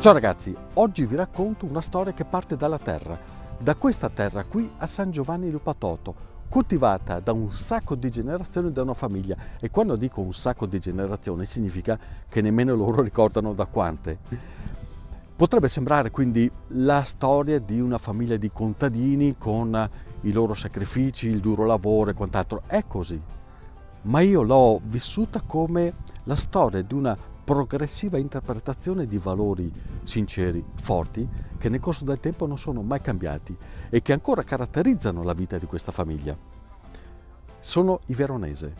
Ciao ragazzi, oggi vi racconto una storia che parte dalla terra, da questa terra qui a San Giovanni Lupatoto, coltivata da un sacco di generazioni da una famiglia. E quando dico un sacco di generazioni significa che nemmeno loro ricordano da quante. Potrebbe sembrare quindi la storia di una famiglia di contadini con i loro sacrifici, il duro lavoro e quant'altro. È così, ma io l'ho vissuta come la storia di una progressiva interpretazione di valori sinceri, forti, che nel corso del tempo non sono mai cambiati e che ancora caratterizzano la vita di questa famiglia. Sono i Veronese.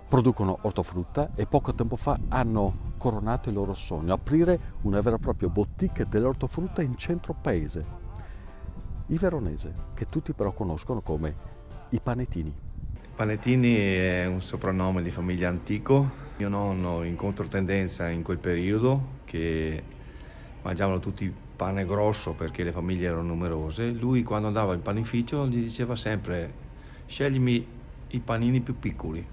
Producono ortofrutta e poco tempo fa hanno coronato il loro sogno, aprire una vera e propria boutique dell'ortofrutta in centro paese. I Veronese, che tutti però conoscono come i Panettini. Panettini è un soprannome di famiglia antico. Mio nonno in controtendenza in quel periodo, che mangiavano tutti pane grosso perché le famiglie erano numerose, lui quando andava in panificio gli diceva sempre: sceglimi i panini più piccoli.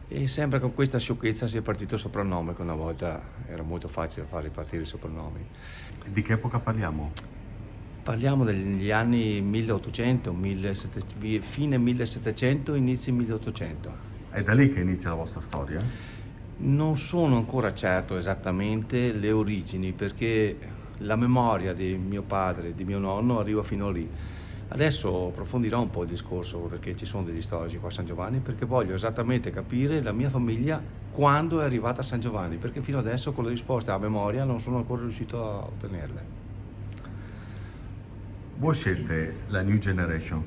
E sempre con questa sciocchezza si è partito il soprannome, che una volta era molto facile far ripartire i soprannomi. Di che epoca parliamo? Parliamo degli anni 1800, fine 1700, inizi 1800. È da lì che inizia la vostra storia? Non sono ancora certo esattamente le origini, perché la memoria di mio padre e di mio nonno arriva fino lì. Adesso approfondirò un po' il discorso, perché ci sono degli storici qua a San Giovanni, perché voglio esattamente capire la mia famiglia quando è arrivata a San Giovanni, perché fino adesso con le risposte a memoria non sono ancora riuscito a ottenerle. Voi siete la new generation.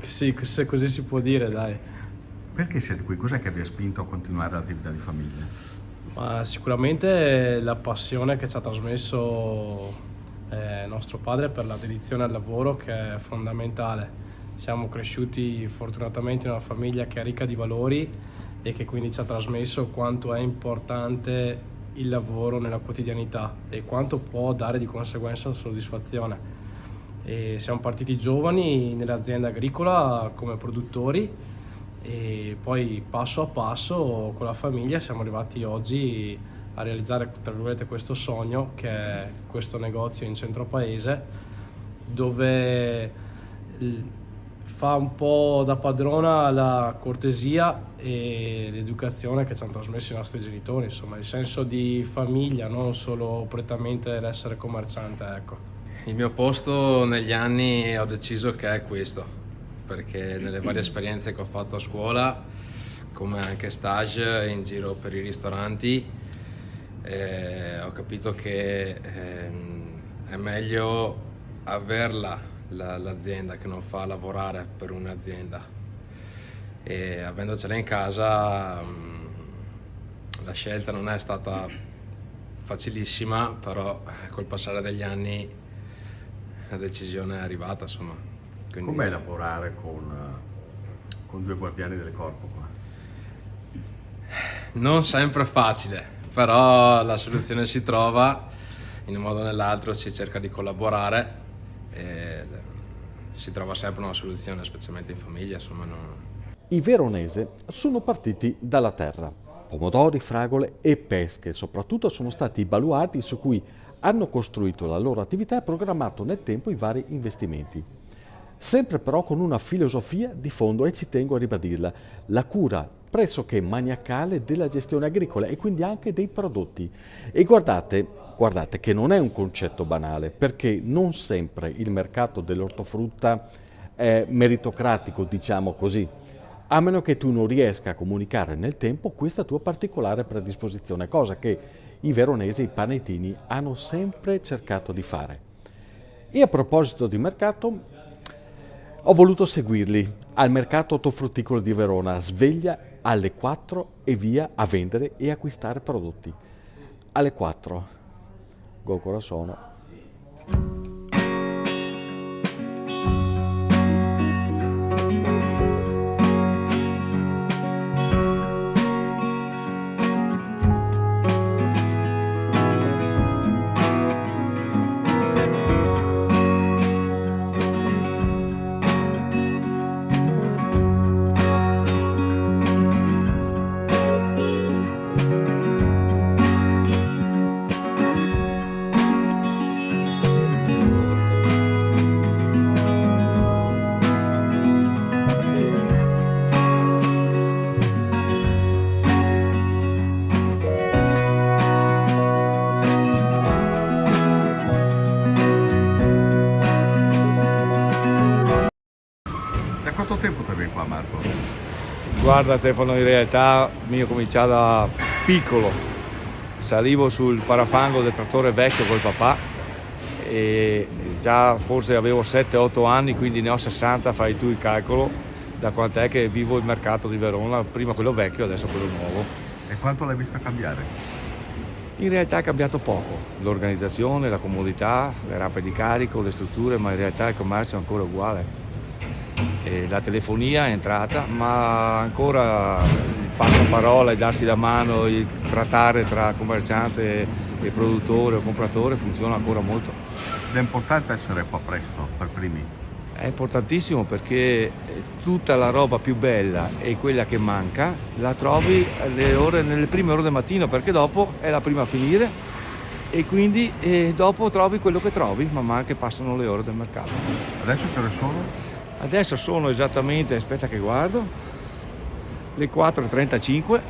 Sì, se così si può dire, dai. Perché siete qui? Cos'è che vi ha spinto a continuare l'attività di famiglia? Ma sicuramente la passione che ci ha trasmesso nostro padre per la dedizione al lavoro, che è fondamentale. Siamo cresciuti fortunatamente in una famiglia che è ricca di valori e che quindi ci ha trasmesso quanto è importante il lavoro nella quotidianità e quanto può dare di conseguenza soddisfazione. E siamo partiti giovani nell'azienda agricola come produttori e poi passo a passo con la famiglia siamo arrivati oggi a realizzare, tra virgolette, questo sogno, che è questo negozio in centro paese, dove fa un po' da padrona la cortesia e l'educazione che ci hanno trasmesso i nostri genitori, insomma il senso di famiglia, non solo prettamente l'essere commerciante, ecco. Il mio posto negli anni ho deciso che è questo, perché nelle varie esperienze che ho fatto a scuola, come anche stage in giro per i ristoranti, ho capito che è meglio averla l'azienda che non fa lavorare per un'azienda. E avendocela in casa la scelta non è stata facilissima, però col passare degli anni la decisione è arrivata, insomma. Quindi... Com'è lavorare con due guardiani del corpo qua? Non sempre facile, però la soluzione si trova, in un modo o nell'altro si cerca di collaborare e si trova sempre una soluzione, specialmente in famiglia, insomma. I Veronese sono partiti dalla terra. Pomodori, fragole e pesche soprattutto sono stati i baluardi su cui hanno costruito la loro attività e programmato nel tempo i vari investimenti. Sempre però con una filosofia di fondo, e ci tengo a ribadirla, la cura pressoché maniacale della gestione agricola e quindi anche dei prodotti. E guardate che non è un concetto banale, perché non sempre il mercato dell'ortofrutta è meritocratico, diciamo così, a meno che tu non riesca a comunicare nel tempo questa tua particolare predisposizione, cosa che i veronesi, i panettini, hanno sempre cercato di fare. E a proposito di mercato, ho voluto seguirli al mercato ortofrutticolo di Verona, sveglia alle 4 e via a vendere e acquistare prodotti. Alle 4, ancora sono. Marco? Guarda Stefano, in realtà io ho cominciato da piccolo, salivo sul parafango del trattore vecchio col papà e già forse avevo 7-8 anni, quindi ne ho 60, fai tu il calcolo da quant'è che vivo il mercato di Verona, prima quello vecchio, adesso quello nuovo. E quanto l'hai visto cambiare? In realtà è cambiato poco, l'organizzazione, la comodità, le rampe di carico, le strutture, ma in realtà il commercio è ancora uguale. E la telefonia è entrata, ma ancora il passaparola, il darsi la mano, il trattare tra commerciante e produttore o compratore funziona ancora molto. Ed è importante essere qua presto, per primi. È importantissimo perché tutta la roba più bella e quella che manca la trovi nelle prime ore del mattino, perché dopo è la prima a finire e quindi dopo trovi quello che trovi man mano che passano le ore del mercato. Adesso che ore sono? Adesso sono esattamente, aspetta che guardo, le 4:35.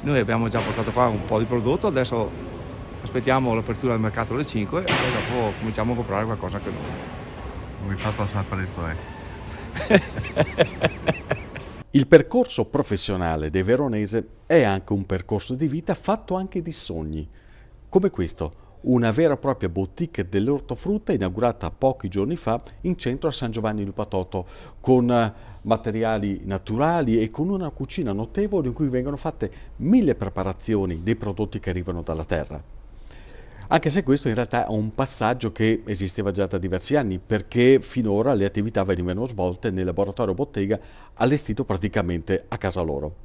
Noi abbiamo già portato qua un po' di prodotto, adesso aspettiamo l'apertura del mercato alle 5 e dopo cominciamo a comprare qualcosa che noi. Non mi fatto assai presto, Il percorso professionale dei veronese è anche un percorso di vita fatto anche di sogni, come questo, una vera e propria boutique dell'ortofrutta inaugurata pochi giorni fa in centro a San Giovanni Lupatoto, con materiali naturali e con una cucina notevole in cui vengono fatte 1000 preparazioni dei prodotti che arrivano dalla terra. Anche se questo in realtà è un passaggio che esisteva già da diversi anni, perché finora le attività venivano svolte nel laboratorio bottega allestito praticamente a casa loro.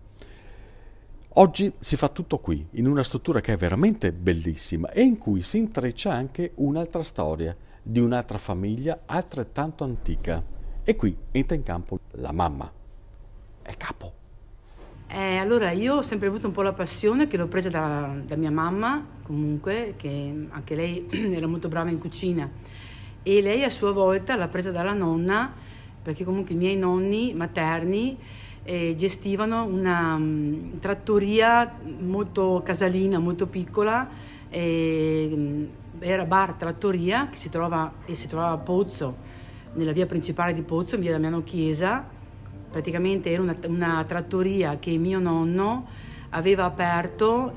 Oggi si fa tutto qui, in una struttura che è veramente bellissima e in cui si intreccia anche un'altra storia di un'altra famiglia altrettanto antica. E qui entra in campo la mamma, è il capo. Allora io ho sempre avuto un po' la passione che l'ho presa da mia mamma, comunque, che anche lei era molto brava in cucina, e lei a sua volta l'ha presa dalla nonna, perché comunque i miei nonni materni gestivano una trattoria molto casalina, molto piccola, era bar trattoria che si trovava a Pozzo, nella via principale di Pozzo, in via Damiano Chiesa. Praticamente era una trattoria che mio nonno aveva aperto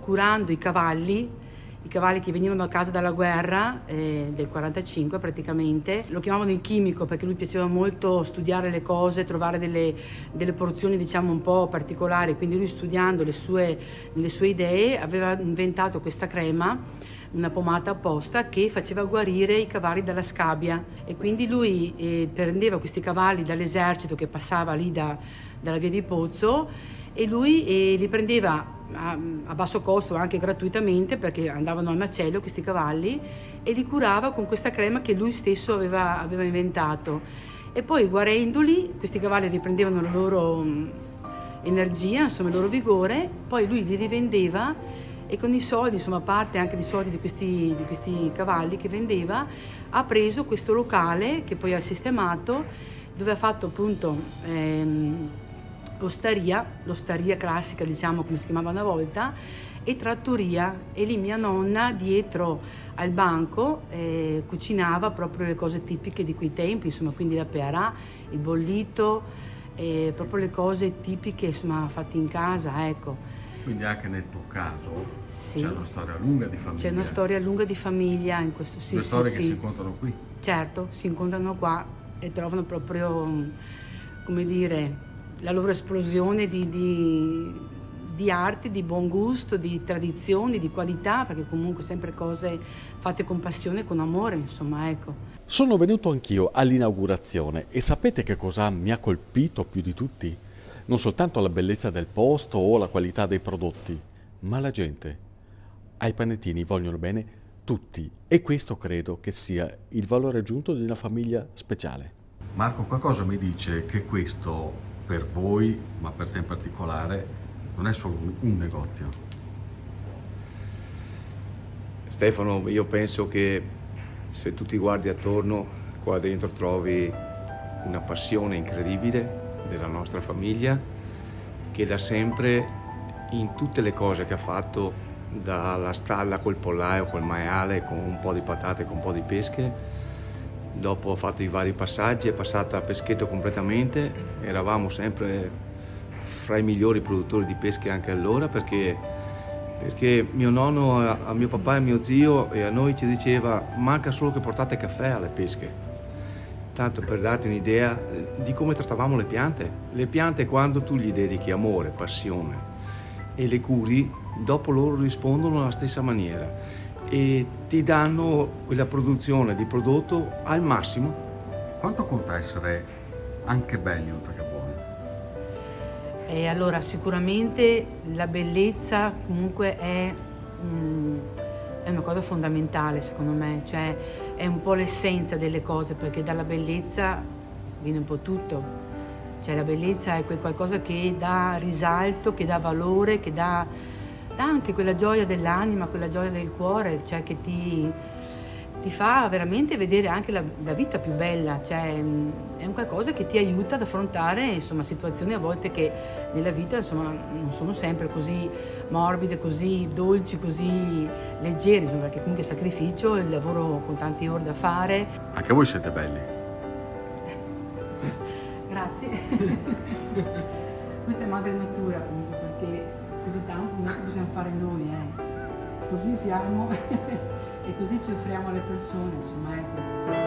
curando i cavalli che venivano a casa dalla guerra del 45 praticamente. Lo chiamavano il chimico perché lui piaceva molto studiare le cose, trovare delle porzioni diciamo un po' particolari, quindi lui studiando le sue idee aveva inventato questa crema, una pomata apposta che faceva guarire i cavalli dalla scabbia, e quindi lui prendeva questi cavalli dall'esercito che passava lì dalla via di Pozzo e lui li prendeva a basso costo, anche gratuitamente, perché andavano al macello questi cavalli, e li curava con questa crema che lui stesso aveva inventato, e poi guarendoli questi cavalli riprendevano la loro energia, insomma il loro vigore, poi lui li rivendeva e con i soldi, insomma a parte anche i soldi di questi cavalli che vendeva, ha preso questo locale che poi ha sistemato, dove ha fatto appunto l'osteria classica, diciamo come si chiamava una volta, e trattoria, e lì mia nonna dietro al banco cucinava proprio le cose tipiche di quei tempi, insomma, quindi la pearà, il bollito, proprio le cose tipiche insomma fatte in casa, ecco. Quindi anche nel tuo caso sì, c'è una storia lunga di famiglia. C'è una storia lunga di famiglia in questo, sì. Le storie sì, che sì. si incontrano qui. Certo, si incontrano qua e trovano proprio, come dire, la loro esplosione di arte, di buon gusto, di tradizioni, di qualità, perché comunque sempre cose fatte con passione e con amore, insomma, ecco. Sono venuto anch'io all'inaugurazione e sapete che cosa mi ha colpito più di tutti? Non soltanto la bellezza del posto o la qualità dei prodotti, ma la gente. Ai panettini vogliono bene tutti, e questo credo che sia il valore aggiunto di una famiglia speciale. Marco, qualcosa mi dice che questo per voi, ma per te in particolare, non è solo un negozio. Stefano, io penso che se tu ti guardi attorno, qua dentro trovi una passione incredibile della nostra famiglia, che da sempre in tutte le cose che ha fatto, dalla stalla col pollaio, col maiale, con un po' di patate, con un po' di pesche, dopo ho fatto i vari passaggi, è passata a peschetto completamente, eravamo sempre fra i migliori produttori di pesche anche allora perché mio nonno a mio papà e mio zio e a noi ci diceva manca solo che portate caffè alle pesche. Tanto per darti un'idea di come trattavamo le piante quando tu gli dedichi amore, passione e le curi, dopo loro rispondono alla stessa maniera e ti danno quella produzione di prodotto al massimo. Quanto conta essere anche belli oltre che buoni? E allora sicuramente la bellezza comunque è una cosa fondamentale secondo me, cioè è un po' l'essenza delle cose perché dalla bellezza viene un po' tutto, cioè la bellezza è quel qualcosa che dà risalto, che dà valore, che dà anche quella gioia dell'anima, quella gioia del cuore, cioè che ti fa veramente vedere anche la vita più bella, cioè è un qualcosa che ti aiuta ad affrontare insomma situazioni a volte che nella vita insomma non sono sempre così morbide, così dolci, così leggeri, insomma, perché comunque il sacrificio, il lavoro con tante ore da fare. Anche voi siete belli. Grazie. Questa è madre natura comunque perché più di tanto non è che possiamo fare noi, così siamo e così ci offriamo alle persone, insomma ecco.